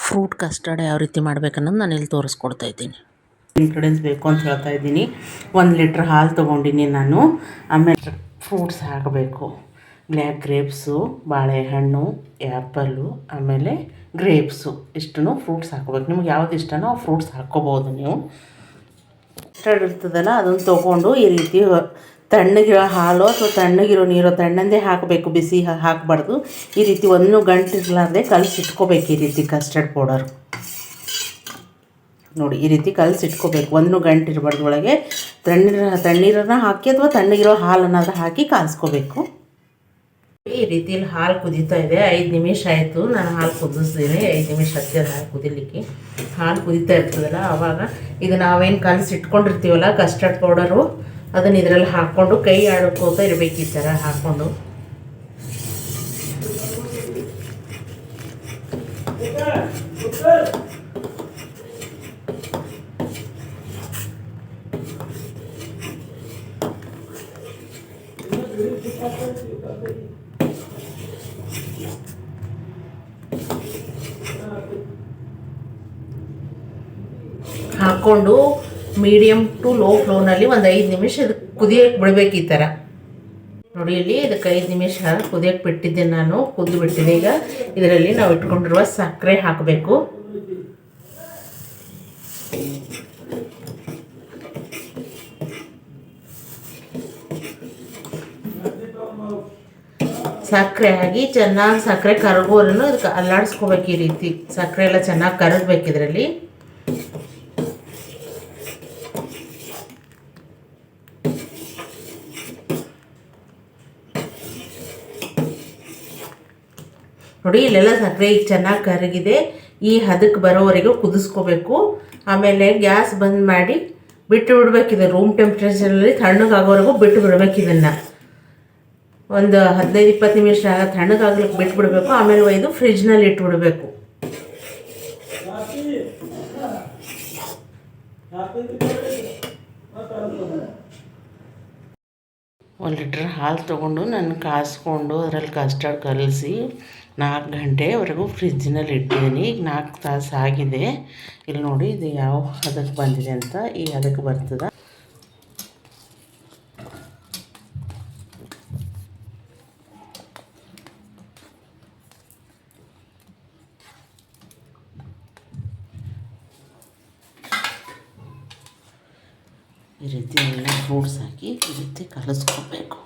Fruit custard ಯಾವ ರೀತಿ ಮಾಡ್ಬೇಕನ್ನೋದು ನಾನು ಇಲ್ಲಿ ತೋರಿಸ್ಕೊಡ್ತಾ ಇದ್ದೀನಿ. ಇಂಗ್ರೀಡಿಯೆಂಟ್ಸ್ ಬೇಕು ಅಂತ ಹೇಳ್ತಾ ಇದ್ದೀನಿ. 1 ಲೀಟ್ರ್ ಹಾಲು ತೊಗೊಂಡಿನಿ ನಾನು. ಆಮೇಲೆ ಫ್ರೂಟ್ಸ್ ಹಾಕಬೇಕು. ಬ್ಲ್ಯಾಕ್ ಗ್ರೇಪ್ಸು, ಬಾಳೆಹಣ್ಣು, ಆ್ಯಪಲ್ಲು, ಆಮೇಲೆ ಗ್ರೇಪ್ಸು ಇಷ್ಟನ್ನು ಫ್ರೂಟ್ಸ್ ಹಾಕೋಬೇಕು. ನಿಮ್ಗೆ ಯಾವ್ದು ಇಷ್ಟನೋ ಆ ಫ್ರೂಟ್ಸ್ ಹಾಕ್ಕೋಬೋದು ನೀವು. ಕಸ್ಟರ್ಡ್ ಇರ್ತದಲ್ಲ ಅದನ್ನು ತೊಗೊಂಡು ಈ ರೀತಿ ತಣ್ಣಗಿರೋ ಹಾಲು ಅಥವಾ ತಣ್ಣಗಿರೋ ನೀರು, ತಣ್ಣಂದೇ ಹಾಕಬೇಕು, ಬಿಸಿ ಹಾಕಬಾರ್ದು. ಈ ರೀತಿ 1 ಗಂಟೆ ಇರಲಾರ್ದೆ ಕಲಸಿಟ್ಕೋಬೇಕು. ಈ ರೀತಿ ಕಸ್ಟರ್ಡ್ ಪೌಡರ್ ನೋಡಿ, ಈ ರೀತಿ ಕಲಸಿಟ್ಕೋಬೇಕು. 1 ಗಂಟೆ ಇರಬಾರ್ದು. ಒಳಗೆ ತಣ್ಣೀರನ್ನು ಹಾಕಿ ಅಥವಾ ತಣ್ಣಗಿರೋ ಹಾಲನ್ನಾದ್ರೂ ಹಾಕಿ ಕಾಯಿಸ್ಕೋಬೇಕು. ಈ ರೀತಿಯಲ್ಲಿ ಹಾಲು ಕುದೀತಾ ಇದೆ. 5 ನಿಮಿಷ ಆಯಿತು ನಾನು ಹಾಲು ಕುದಿಸ್ತೀನಿ. 5 ನಿಮಿಷ ಹತ್ತಿರ ಹಾಲು ಕುದಿಲಿಕ್ಕೆ. ಹಾಲು ಕುದೀತಾ ಇರ್ತದಲ್ಲ ಆವಾಗ ಇದು ನಾವೇನು ಕಲಸಿಟ್ಕೊಂಡಿರ್ತೀವಲ್ಲ ಕಸ್ಟರ್ಡ್ ಪೌಡರು, ಅದನ್ನು ಇದರಲ್ಲಿ ಹಾಕ್ಕೊಂಡು ಕೈ ಆಡ್ಕೋತಾ ಇರಬೇಕು. ಈ ಥರ ಹಾಕ್ಕೊಂಡು ಹಾಕ್ಕೊಂಡು ಮೀಡಿಯಮ್ ಟು ಲೋ ಫ್ಲೋನಲ್ಲಿ ಒಂದು 5 ನಿಮಿಷ ಕುದಿಯೋಕ್ಕೆ ಬಿಡಬೇಕು. ಈ ಥರ ನೋಡಿ, ಇಲ್ಲಿ ಇದಕ್ಕೆ 5 ನಿಮಿಷ ಕುದಿಯೋಕ್ಕೆ ಬಿಟ್ಟಿದ್ದೆ ನಾನು. ಕುದ್ದು ಬಿಟ್ಟಿದೆ. ಈಗ ಇದರಲ್ಲಿ ನಾವು ಇಟ್ಕೊಂಡಿರುವ ಸಕ್ಕರೆ ಹಾಕಬೇಕು. ಸಕ್ಕರೆ ಹಾಕಿ ಚೆನ್ನಾಗಿ ಸಕ್ಕರೆ ಕರಗೋರನ್ನು ಇದಕ್ಕೆ ಅಲ್ಲಾಡಿಸ್ಕೋಬೇಕು. ಈ ರೀತಿ ಸಕ್ಕರೆ ಎಲ್ಲ ಚೆನ್ನಾಗಿ ಕರಗಬೇಕು ಇದರಲ್ಲಿ. ನೋಡಿ, ಇಲ್ಲೆಲ್ಲ ಸಕ್ಕರೆ ಈಗ ಚೆನ್ನಾಗಿ ಕರಗಿದೆ. ಈ ಹದಕ್ಕೆ ಬರೋವರೆಗೂ ಕುದಿಸ್ಕೋಬೇಕು. ಆಮೇಲೆ ಗ್ಯಾಸ್ ಬಂದ್ ಮಾಡಿ ಬಿಟ್ಟು ಬಿಡಬೇಕಿದೆ. ರೂಮ್ ಟೆಂಪ್ರೇಚರಲ್ಲಿ ತಣ್ಣಗಾಗೋವರೆಗೂ ಬಿಟ್ಟು ಬಿಡಬೇಕು. ಇದನ್ನು ಒಂದು 15-20 ನಿಮಿಷ ತಣ್ಣಗಾಗ್ಲಿಕ್ಕೆ ಬಿಟ್ಟು ಬಿಡಬೇಕು. ಆಮೇಲೆ ಒಯ್ದು ಫ್ರಿಜ್ನಲ್ಲಿ ಇಟ್ಬಿಡಬೇಕು. ಒಂದು ಲೀಟ್ರ್ ಹಾಲು ತೊಗೊಂಡು ನಾನು ಕಾಯಿಸ್ಕೊಂಡು ಅದರಲ್ಲಿ ಕಸ್ಟರ್ಡ್ ಕಲಸಿ 4 ಗಂಟೆವರೆಗೂ ಫ್ರಿಜ್ಜಿನಲ್ಲಿ ಇಟ್ಟಿದ್ದೀನಿ. ಈಗ 4 ತಾಸು ಆಗಿದೆ. ಇಲ್ಲಿ ನೋಡಿ, ಇದು ಯಾವ ಹದಕ್ಕೆ ಬಂದಿದೆ ಅಂತ. ಈ ಹದಕ್ಕೆ ಬರ್ತದೆ. ಈ ರೀತಿ ಎಲ್ಲ ಫ್ರೂಟ್ಸ್ ಹಾಕಿ ಈ ರೀತಿ ಕಲಿಸ್ಕೋಬೇಕು.